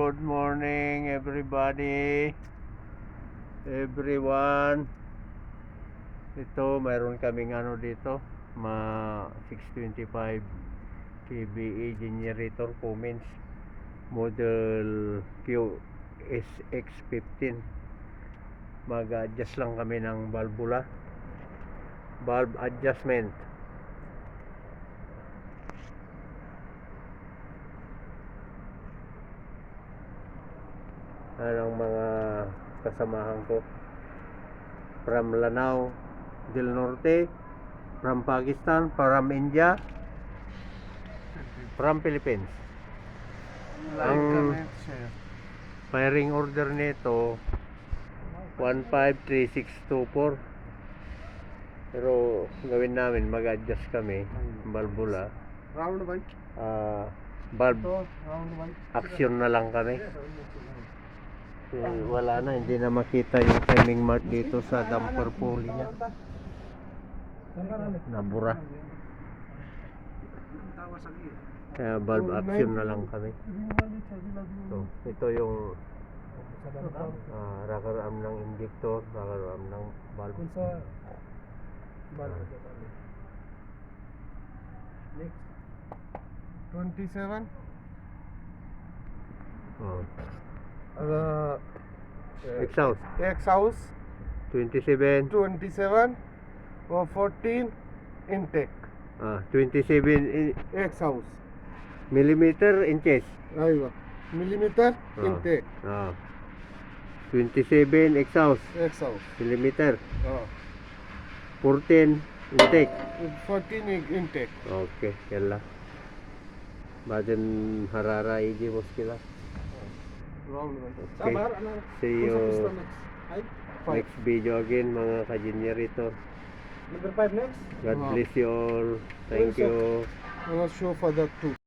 Good morning everybody. Everyone. Ito, mayroon kaming ano dito, 625 kVA generator Cummins model QSX15. Mag-adjust lang kami ng valve adjustment. Ang mga kasamahan ko from Lanao del Norte, from Pakistan, from India, from Philippines. Ang firing order nito 153624. Pero gawin namin, mag-adjust kami valvula. Valve action na lang kami. Wala na, hindi na makita yung timing mark dito sa damper pulley niya. Nabura. Kaya valve action na lang kami. So, ito yung rocker arm ng injector, rocker arm ng valve. Next 27 exhaust exhaust 27 or 14 intake 27 exhaust millimeter inches. aywa millimeter intake 27 exhaust millimeter 14 intake 14 intake okay yalla baden harara iji muskila. Okay, see you next video again mga ka-generator. Number 5 next. God bless you all. Thank you. I will show for that too.